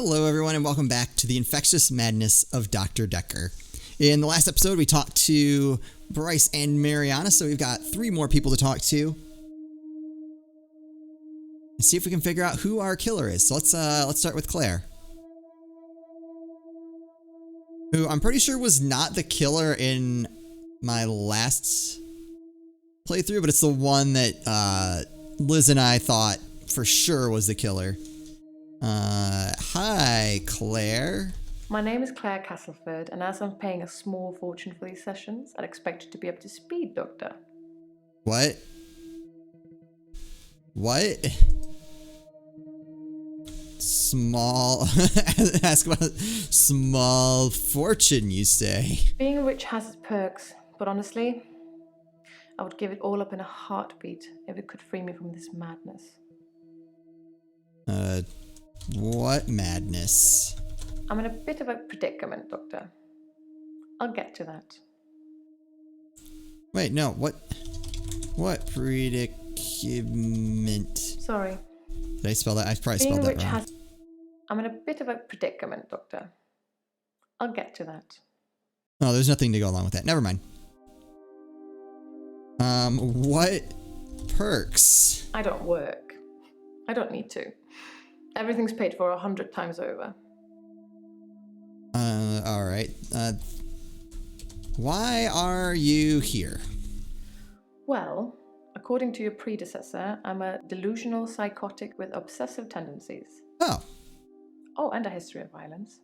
Hello everyone and welcome back to the infectious madness of Doctor Dekker. In the last episode we talked to Bryce and Mariana, so we've got 3 more people to talk to. Let's see if we can figure out who our killer is. So let's start with Claire. Who I'm pretty sure was not the killer in my last playthrough, but it's the one that Liz and I thought for sure was the killer. Hi, Claire. My name is Claire Castleford, and as I'm paying a small fortune for these sessions, I'd expect you to be up to speed, Doctor. What? What? Small... Ask about small fortune, you say? Being rich has its perks, but honestly, I would give it all up in a heartbeat if it could free me from this madness. What madness? I'm in a bit of a predicament, Doctor. I'll get to that. Wait, no, what predicament? Sorry. Did I spell that? I probably spelled that wrong. I'm in a bit of a predicament, Doctor. I'll get to that. Oh, there's nothing to go along with that. Never mind. What perks? I don't work. I don't need to. Everything's paid for 100 times over. Alright. Why are you here? Well, according to your predecessor, I'm a delusional psychotic with obsessive tendencies. Oh. Oh, and a history of violence.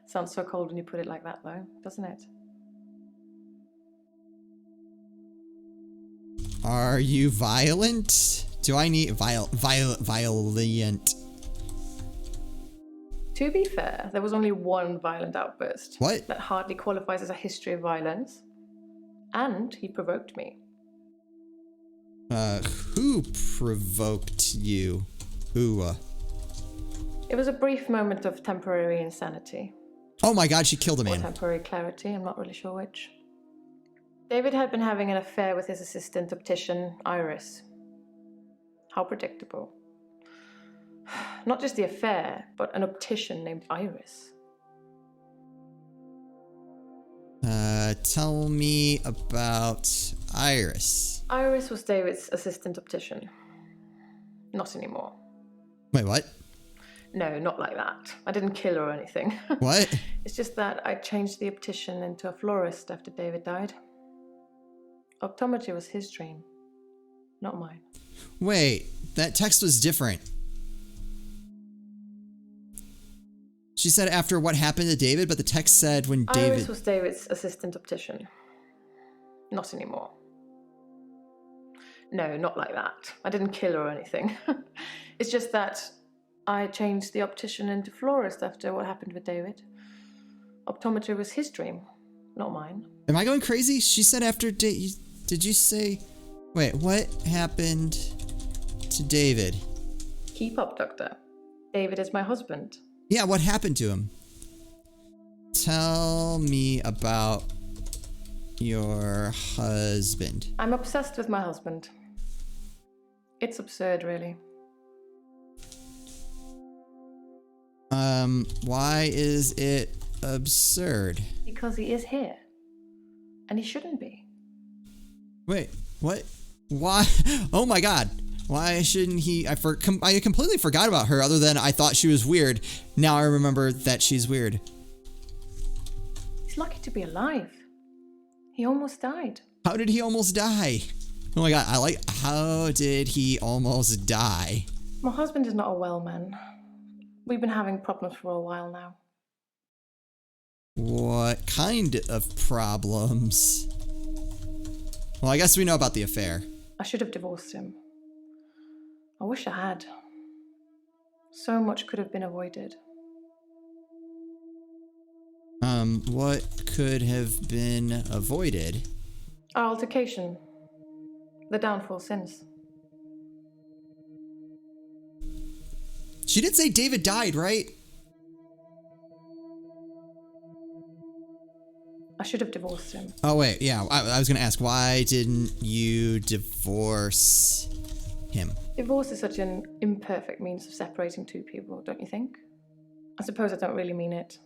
Sounds so cold when you put it like that, though, doesn't it? Are you violent? Do I need violent? To be fair, there was only one violent outburst. What? That hardly qualifies as a history of violence. And he provoked me. Who provoked you? Who, It was a brief moment of temporary insanity. Oh my god, she killed a man. Or temporary clarity, I'm not really sure which. David had been having an affair with his assistant optician, Iris. How predictable. Not just the affair, but an optician named Iris. Tell me about Iris. Iris was David's assistant optician. Not anymore. Wait, what? No, not like that. I didn't kill her or anything. What? It's just that I changed the optician into a florist after David died. Optometry was his dream, not mine. Wait, that text was different. She said after what happened to David, but the text said when David... Iris was David's assistant optician. Not anymore. No, not like that. I didn't kill her or anything. It's just that I changed the optician into florist after what happened with David. Optometry was his dream, not mine. Am I going crazy? She said after did you say... Wait, what happened to David? Keep up, Doctor. David is my husband. Yeah, what happened to him? Tell me about your husband. I'm obsessed with my husband. It's absurd, really. Why is it absurd? Because he is here. And he shouldn't be. Wait, what? Why? Oh my god. Why shouldn't he? I completely forgot about her other than I thought she was weird. Now I remember that she's weird. He's lucky to be alive. He almost died. How did he almost die? Oh my god, how did he almost die? My husband is not a well man. We've been having problems for a while now. What kind of problems? Well, I guess we know about the affair. I should have divorced him. I wish I had. So much could have been avoided. What could have been avoided? Our altercation. The downfall since. She did say David died, right? I should have divorced him. Oh, wait, yeah. I was going to ask, why didn't you divorce him? Divorce is such an imperfect means of separating two people, don't you think? I suppose I don't really mean it.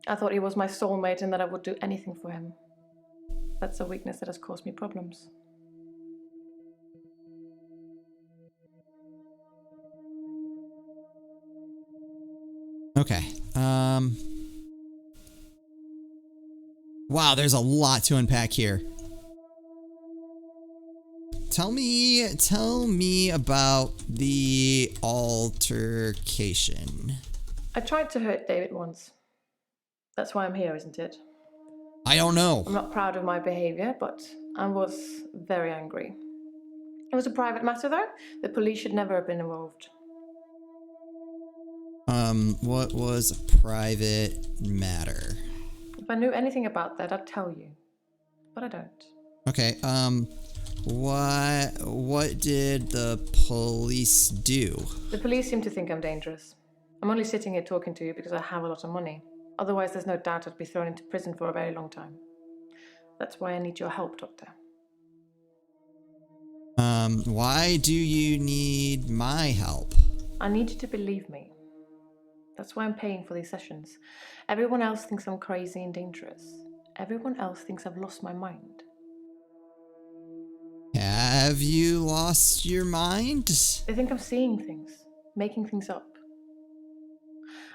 I thought he was my soulmate and that I would do anything for him. That's a weakness that has caused me problems. Okay. Wow, there's a lot to unpack here. Tell me about the altercation. I tried to hurt David once. That's why I'm here, isn't it? I don't know. I'm not proud of my behavior, but I was very angry. It was a private matter, though. The police should never have been involved. What was a private matter? If I knew anything about that, I'd tell you. But I don't. Okay, what did the police do? The police seem to think I'm dangerous. I'm only sitting here talking to you because I have a lot of money. Otherwise, there's no doubt I'd be thrown into prison for a very long time. That's why I need your help, Doctor. Why do you need my help? I need you to believe me. That's why I'm paying for these sessions. Everyone else thinks I'm crazy and dangerous. Everyone else thinks I've lost my mind. Have you lost your mind? They think I'm seeing things, making things up.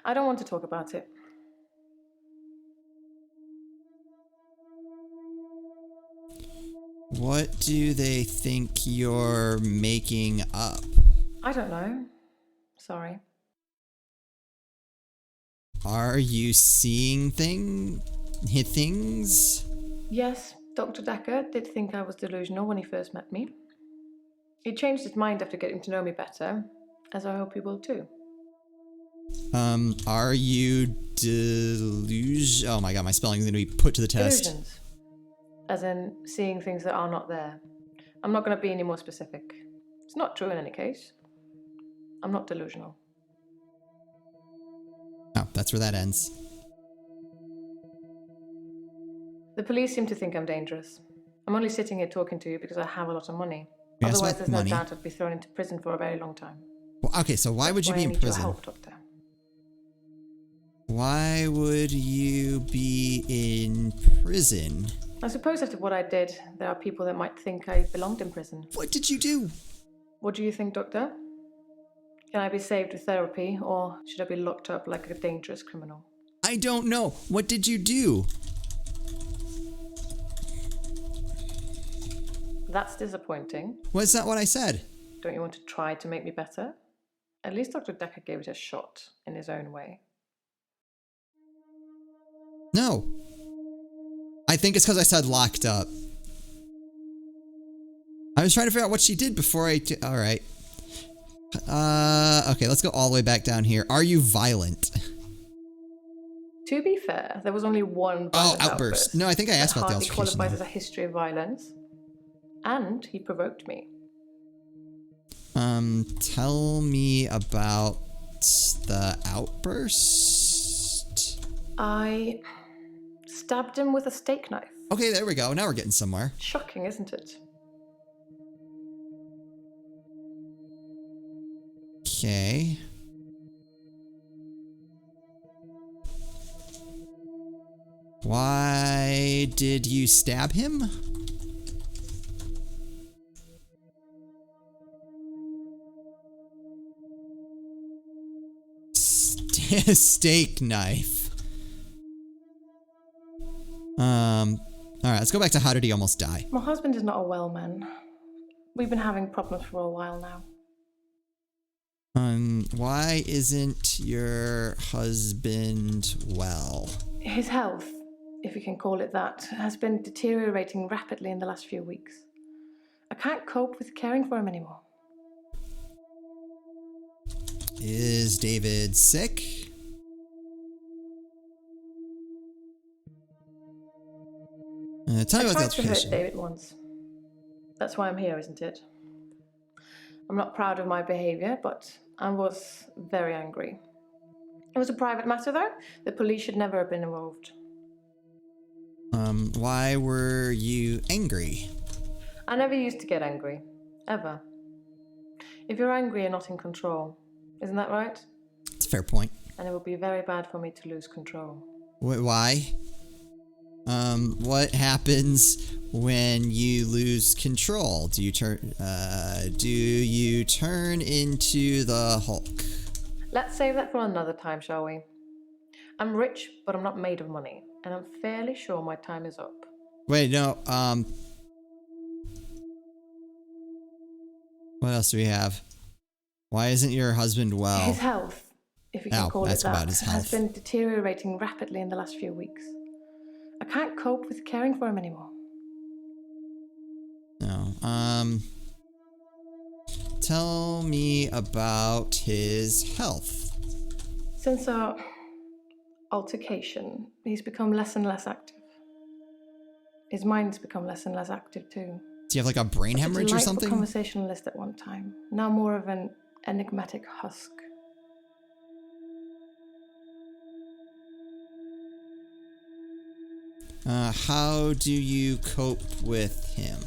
I don't want to talk about it. What do they think you're making up? I don't know. Sorry. Are you seeing things? Yes, Dr. Dekker did think I was delusional when he first met me. He changed his mind after getting to know me better, as I hope he will too. Are you Oh my god, my spelling is going to be put to the test. Delusions. As in, seeing things that are not there. I'm not going to be any more specific. It's not true in any case. I'm not delusional. Oh, that's where that ends. The police seem to think I'm dangerous. I'm only sitting here talking to you because I have a lot of money. Yes, Otherwise, what there's money? no doubt I'd be thrown into prison for a very long time. Well, okay, so why would you be in I need prison? your help, Doctor. Why would you be in prison? I suppose after what I did, there are people that might think I belonged in prison. What did you do? What do you think, Doctor? Can I be saved with therapy, or should I be locked up like a dangerous criminal? I don't know. What did you do? That's disappointing. Well, that's not what I said. Don't you want to try to make me better? At least Dr. Dekker gave it a shot in his own way. No. I think it's because I said locked up. I was trying to figure out what she did before all right. Okay, let's go all the way back down here. Are you violent? To be fair, there was only one violent outburst. No, I think I asked about the altercation. altercation. Qualifies as a history of violence. And he provoked me. Tell me about the outburst. I stabbed him with a steak knife. Okay, there we go. Now we're getting somewhere. Shocking, isn't it? Okay. Why did you stab him? Steak knife. Alright, let's go back to how did he almost die? My husband is not a well man. We've been having problems for a while now. Why isn't your husband well? His health, if you can call it that, has been deteriorating rapidly in the last few weeks. I can't cope with caring for him anymore. Is David sick? Tell me I about the tried to hurt altercation. David once. That's why I'm here, isn't it? I'm not proud of my behavior, but I was very angry. It was a private matter, though. The police should never have been involved. Why were you angry? I never used to get angry. Ever. If you're angry, you're not in control. Isn't that right? It's a fair point. and it would be very bad for me to lose control. Why? What happens when you lose control? Do you turn into the Hulk? Let's save that for another time, shall we? I'm rich, but I'm not made of money, and I'm fairly sure my time is up. Wait, no, what else do we have? Why isn't your husband well? His health, if you can call it that's that, about his health. has been deteriorating rapidly in the last few weeks. I can't cope with caring for him anymore. No, tell me about his health. Since our altercation, he's become less and less active. His mind's become less and less active too. Do you have like a brain hemorrhage or something? A conversationalist at one time, now more of an enigmatic husk. How do you cope with him?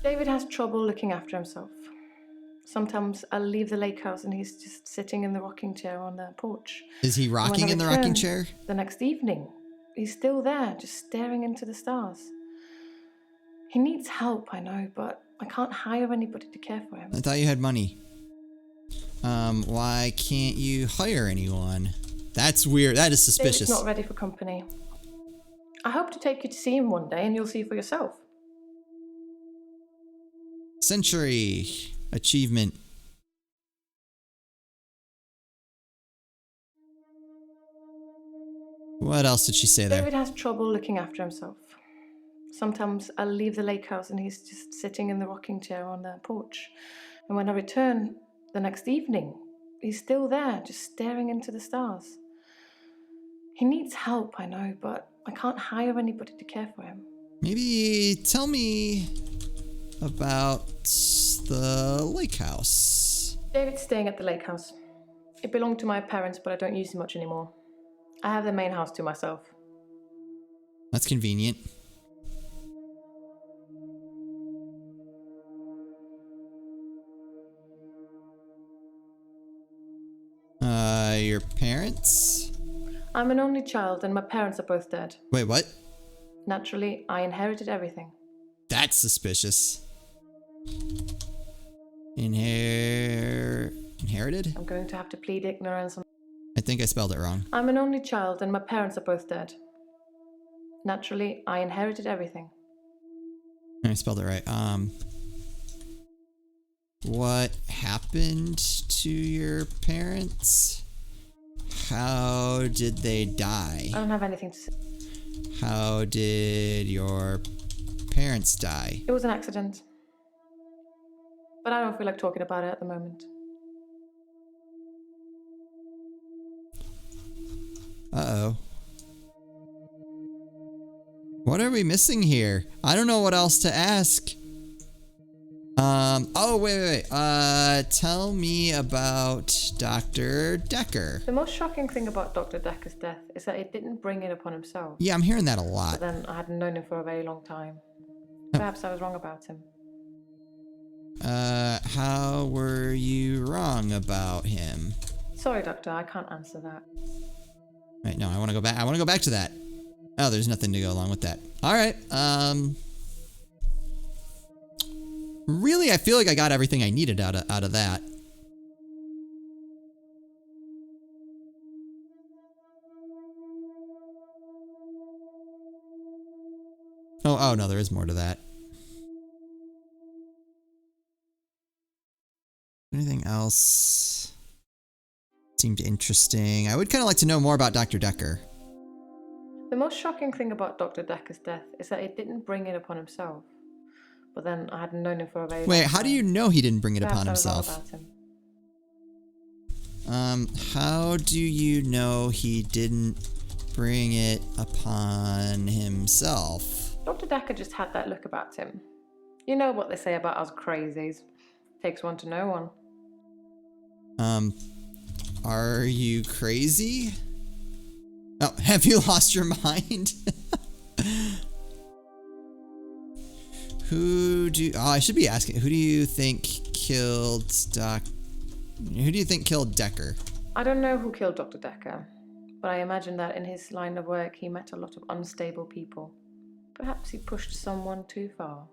David has trouble looking after himself. Sometimes I'll leave the lake house and he's just sitting in the rocking chair on the porch. Is he rocking in the rocking chair? The next evening, he's still there, just staring into the stars. He needs help, I know, but I can't hire anybody to care for him. I thought you had money. Why can't you hire anyone? That's weird. That is suspicious. David's not ready for company. I hope to take you to see him one day and you'll see for yourself. Century achievement. What else did she say there? David has trouble looking after himself. Sometimes I'll leave the lake house and he's just sitting in the rocking chair on the porch. And when I return the next evening, he's still there, just staring into the stars. He needs help, I know, but I can't hire anybody to care for him. Maybe tell me about the lake house. David's staying at the lake house. It belonged to my parents, but I don't use it much anymore. I have the main house to myself. That's convenient. Your parents? I'm an only child and my parents are both dead. Wait, what? Naturally, I inherited everything. That's suspicious. Inherited? I'm going to have to plead ignorance. I think I spelled it wrong. I'm an only child and my parents are both dead. Naturally, I inherited everything. I spelled it right. What happened to your parents? How did they die? I don't have anything to say. How did your parents die? It was an accident. But I don't feel like talking about it at the moment. Uh-oh. What are we missing here? I don't know what else to ask. Oh, wait. Tell me about Dr. Dekker. The most shocking thing about Dr. Dekker's death is that it didn't bring it upon himself. Yeah, I'm hearing that a lot. But then I hadn't known him for a very long time. Perhaps I was wrong about him. How were you wrong about him? Sorry, Doctor, I can't answer that. Right, no, I want to go back. I want to go back to that. Oh, there's nothing to go along with that. All right. Really, I feel like I got everything I needed out of that. Oh no, there is more to that. Anything else seemed interesting? I would kind of like to know more about Dr. Dekker. The most shocking thing about Dr. Dekker's death is that it didn't bring it upon himself. But then I hadn't known him for a very long time. Wait, how do you know he didn't bring it upon Perhaps I was himself? wrong about him. How do you know he didn't bring it upon himself? Dr. Dekker just had that look about him. You know what they say about us crazies. Takes one to know one. Are you crazy? Oh, have you lost your mind? I should be asking, who do you think killed Dekker? I don't know who killed Dr. Dekker, but I imagine that in his line of work he met a lot of unstable people. Perhaps he pushed someone too far.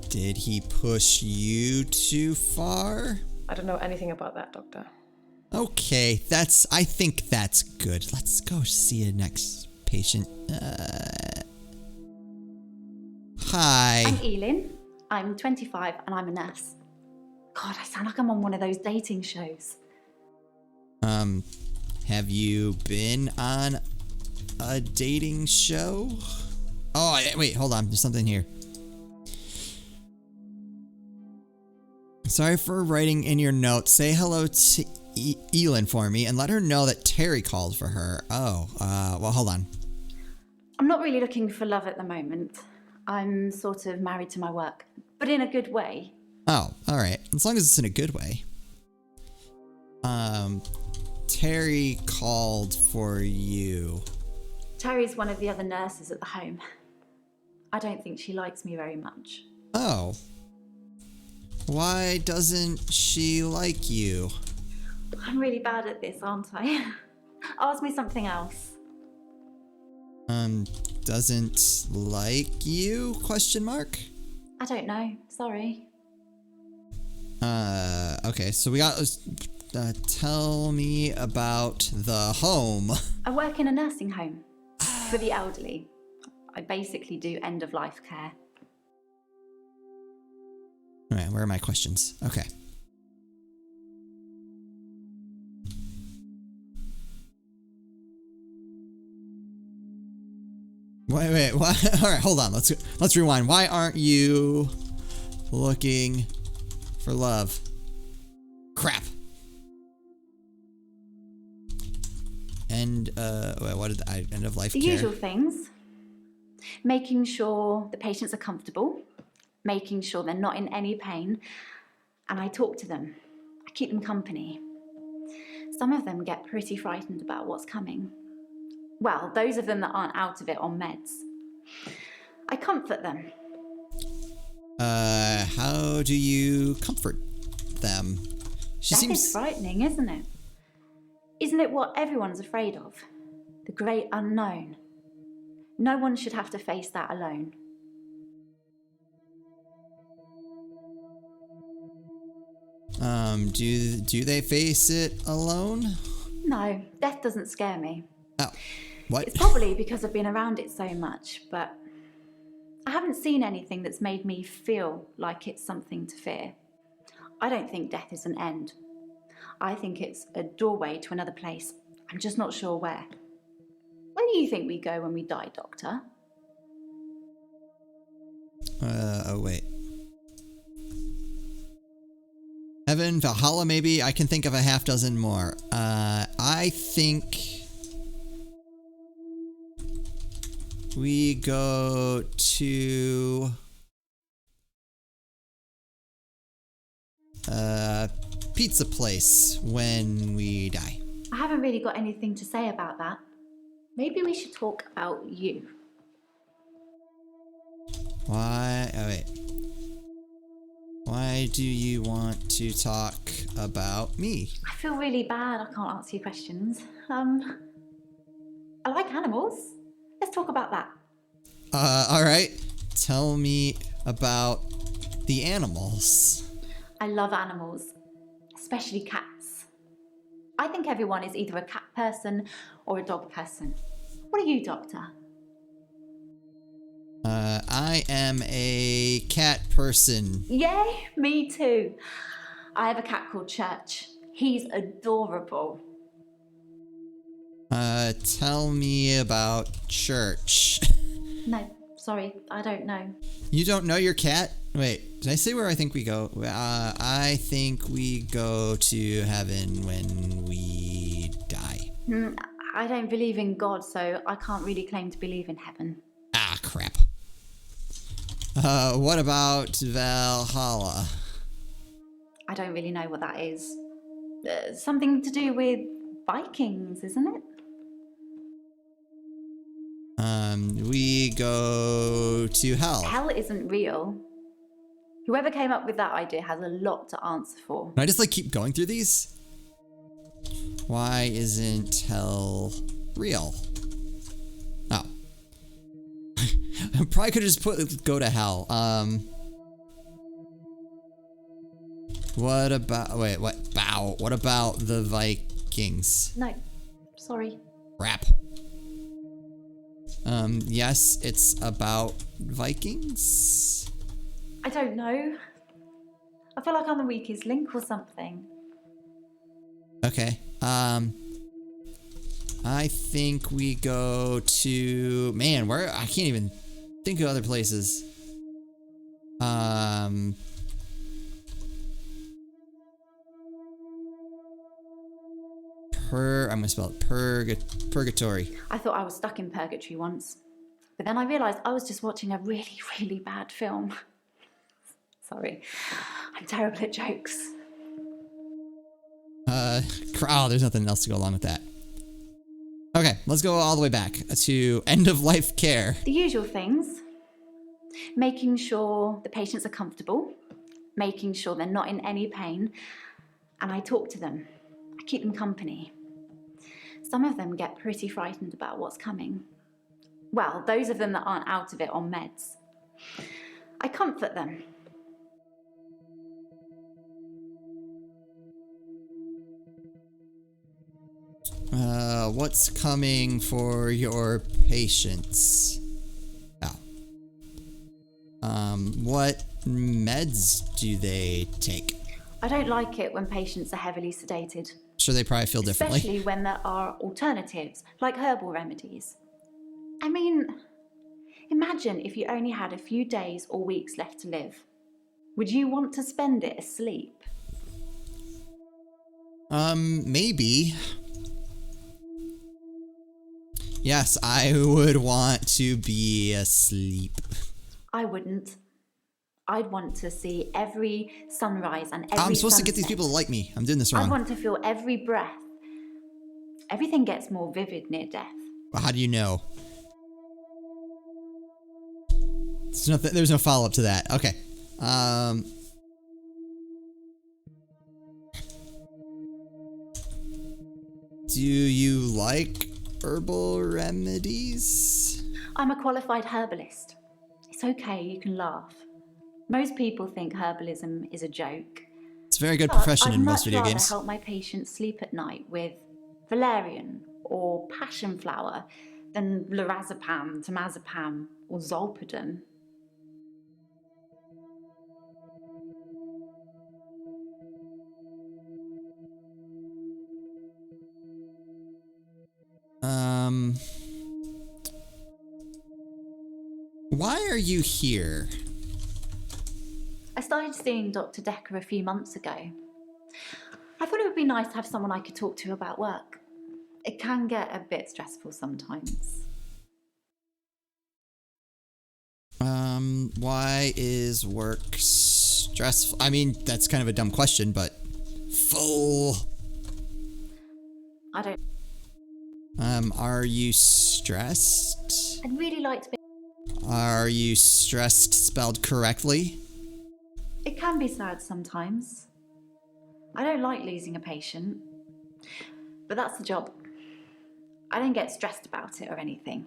Did he push you too far? I don't know anything about that, Doctor. Okay, I think that's good. Let's go see a next patient. Hi. I'm Elin. I'm 25 and I'm a nurse. God, I sound like I'm on one of those dating shows. Have you been on a dating show? Oh, wait, hold on. There's something here. Sorry for writing in your notes. Say hello to Elin for me and let her know that Terry called for her. Oh, well, hold on. I'm not really looking for love at the moment. I'm sort of married to my work, but in a good way. Oh, all right. As long as it's in a good way. Terry called for you. Terry's one of the other nurses at the home. I don't think she likes me very much. Oh. Why doesn't she like you? I'm really bad at this, aren't I? Ask me something else. Doesn't like you? Question mark? I don't know. Sorry. Okay, so we got, tell me about the home. I work in a nursing home for the elderly. I basically do end-of-life care. All right, where are my questions? Okay. Wait, what? All right, hold on. Let's rewind. Why aren't you looking for love? Crap. And what did I end of life The care? usual things. Making sure the patients are comfortable, making sure they're not in any pain, and I talk to them. I keep them company. Some of them get pretty frightened about what's coming. Well, those of them that aren't out of it on meds. I comfort them. How do you comfort them? Death is frightening, isn't it? Isn't it what everyone's afraid of? The great unknown. No one should have to face that alone. Do they face it alone? No, death doesn't scare me. Oh, what? It's probably because I've been around it so much, but I haven't seen anything that's made me feel like it's something to fear. I don't think death is an end. I think it's a doorway to another place. I'm just not sure where. Where do you think we go when we die, Doctor? Oh, wait. Heaven, Valhalla, maybe? I can think of a half dozen more. I think we go to pizza place when we die. I haven't really got anything to say about that. Maybe we should talk about you. Why? Oh, wait. Why do you want to talk about me? I feel really bad I can't answer your questions. I like animals. Let's talk about that. Alright. Tell me about the animals. I love animals, especially cats. I think everyone is either a cat person or a dog person. What are you, Doctor? I am a cat person. Yay, me too. I have a cat called Church. He's adorable. Tell me about church. No, sorry, I don't know. You don't know your cat? Wait, did I say where I think we go? I think we go to heaven when we die. I don't believe in God, so I can't really claim to believe in heaven. Ah, crap. What about Valhalla? I don't really know what that is. Something to do with Vikings, isn't it? We go to hell. Hell isn't real. Whoever came up with that idea has a lot to answer for. Can I just like keep going through these? Why isn't hell real? Oh. I probably could have just put go to hell. What about, wait, what? Bow. What about the Vikings? No, sorry. Crap. Yes, it's about Vikings. I don't know. I feel like I'm the weakest link or something. Okay. I think we go to, man, where, I can't even think of other places. I'm gonna spell it purgatory. I thought I was stuck in purgatory once, but then I realised I was just watching a really, really bad film. Sorry, I'm terrible at jokes. Oh, there's nothing else to go along with that. Okay, let's go all the way back to end of life care. The usual things. Making sure the patients are comfortable, making sure they're not in any pain, and I talk to them. I keep them company. Some of them get pretty frightened about what's coming. Well, those of them that aren't out of it on meds. I comfort them. What's coming for your patients? Oh. What meds do they take? I don't like it when patients are heavily sedated. Sure, they probably feel differently. Especially when there are alternatives, like herbal remedies. I mean, imagine if you only had a few days or weeks left to live. Would you want to spend it asleep? Maybe. Yes, I would want to be asleep. I wouldn't. I'd want to see every sunrise and every I'm supposed sunset. to get these people to like me. I'm doing this wrong. I'd want to feel every breath. Everything gets more vivid near death. Well, how do you know? There's no follow-up to that. Okay. Do you like herbal remedies? I'm a qualified herbalist. It's okay, you can laugh. Most people think herbalism is a joke. It's a very good profession in most video I'd much games. rather help my patients sleep at night with valerian or passion flower than lorazepam, temazepam, or zolpidem. Why are you here? I started seeing Doctor Dekker a few months ago. I thought it would be nice to have someone I could talk to about work. It can get a bit stressful sometimes. Why is work stressful? I mean, that's kind of a dumb question, but full. I don't... Are you stressed? I'd really like to be... Are you stressed spelled correctly? It can be sad sometimes. I don't like losing a patient, but that's the job. I don't get stressed about it or anything.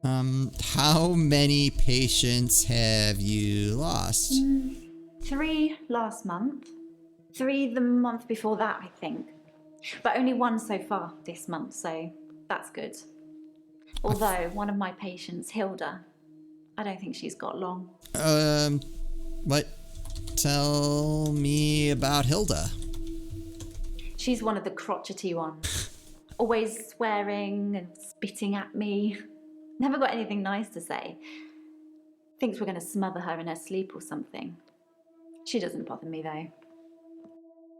How many patients have you lost? 3 last month. 3 the month before that, I think. But only 1 so far this month, so that's good. Although one of my patients, Hilda, I don't think she's got long. What? Tell me about Hilda. She's one of the crotchety ones. Always swearing and spitting at me. Never got anything nice to say. Thinks we're going to smother her in her sleep or something. She doesn't bother me though.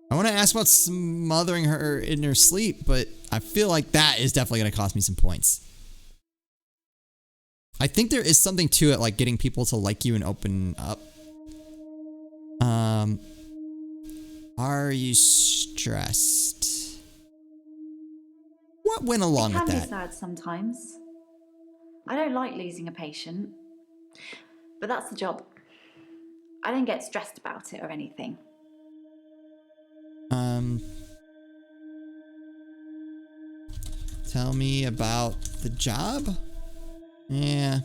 I want to ask about smothering her in her sleep, but I feel like that is definitely going to cost me some points. I think there is something to it, like getting people to like you and open up. Are you stressed? What went along with It can that? be sad sometimes. I don't like losing a patient, but that's the job. I don't get stressed about it or anything. Tell me about the job? Yeah.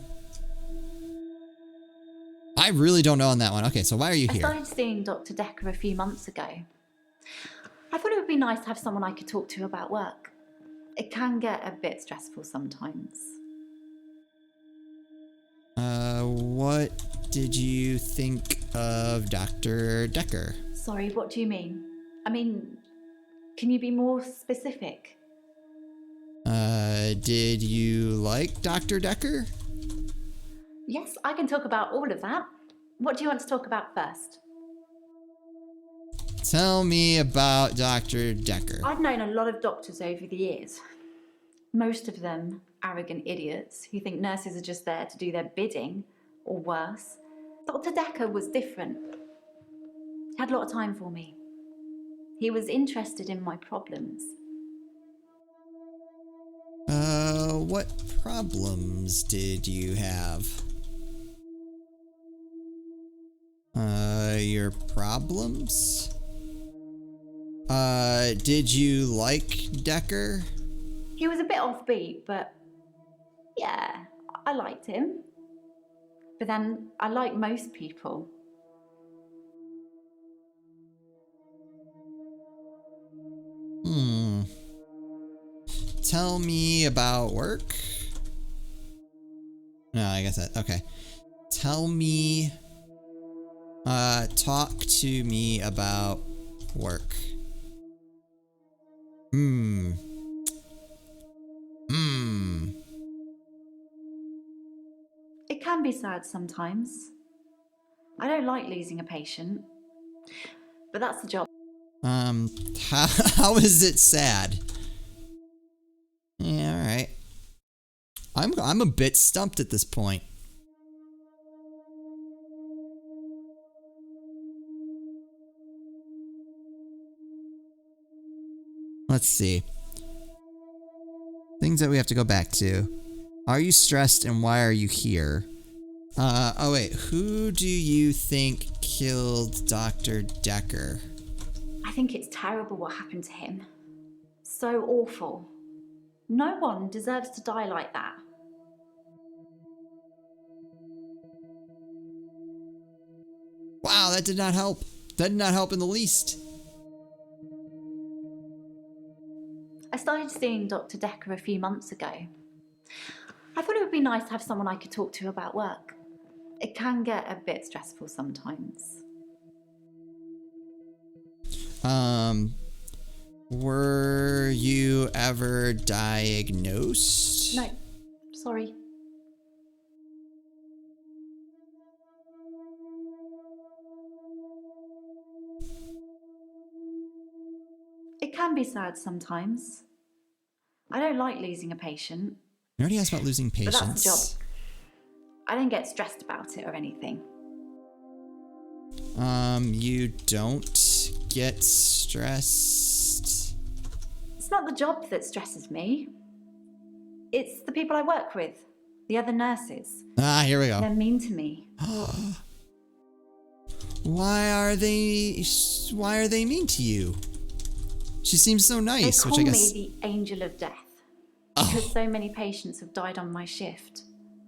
I really don't know on that one. Okay, so why are you I here? started seeing Dr. Dekker a few months ago. I thought it would be nice to have someone I could talk to about work. It can get a bit stressful sometimes. What did you think of Dr. Dekker? Sorry, what do you mean? I mean, can you be more specific? Did you like Dr. Dekker? Yes, I can talk about all of that. What do you want to talk about first? Tell me about Dr. Dekker. I've known a lot of doctors over the years. Most of them arrogant idiots who think nurses are just there to do their bidding, or worse. Dr. Dekker was different. He had a lot of time for me. He was interested in my problems. What problems did you have? Your problems? Did you like Dekker? He was a bit offbeat, but yeah, I liked him. But then I like most people. Tell me about work? No, I guess that, okay. Tell me, talk to me about work. It can be sad sometimes. I don't like losing a patient, but that's the job. How is it sad? Yeah, alright. I'm a bit stumped at this point. Let's see. Things that we have to go back to. Are you stressed and why are you here? Oh wait, who do you think killed Dr. Dekker? I think it's terrible what happened to him. So awful. No one deserves to die like that. Wow, that did not help. That did not help in the least. I started seeing Dr. Dekker a few months ago. I thought it would be nice to have someone I could talk to about work. It can get a bit stressful sometimes. Were you ever diagnosed? No, sorry. It can be sad sometimes. I don't like losing a patient. You already asked about losing But patients. that's the job. I don't get stressed about it or anything. You don't get stressed? It's not the job that stresses me. It's the people I work with, the other nurses. Ah, here we go. They're mean to me. Why are they mean to you? She seems so nice, They which call I guess. me the angel of death because so many patients have died on my shift.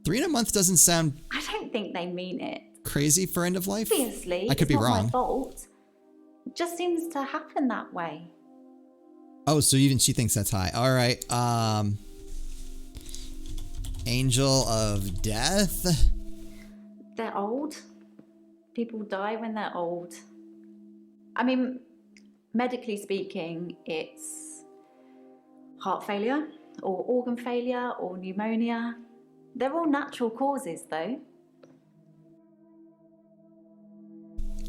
3 in a month doesn't sound I don't think they mean it. crazy for end of life. Obviously, I could it's be not wrong. my fault. It just seems to happen that way. Oh, so even she thinks that's high. All right. Angel of death. They're old. People die when they're old. I mean, medically speaking, it's heart failure or organ failure or pneumonia. They're all natural causes, though.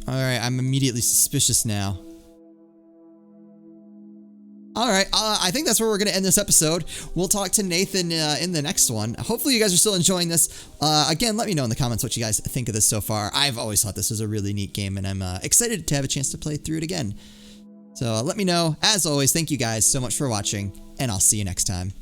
All right, I'm immediately suspicious now. All right, I think that's where we're going to end this episode. We'll talk to Nathan in the next one. Hopefully you guys are still enjoying this. Again, let me know in the comments what you guys think of this so far. I've always thought this was a really neat game, and I'm excited to have a chance to play through it again. So let me know. As always, thank you guys so much for watching, and I'll see you next time.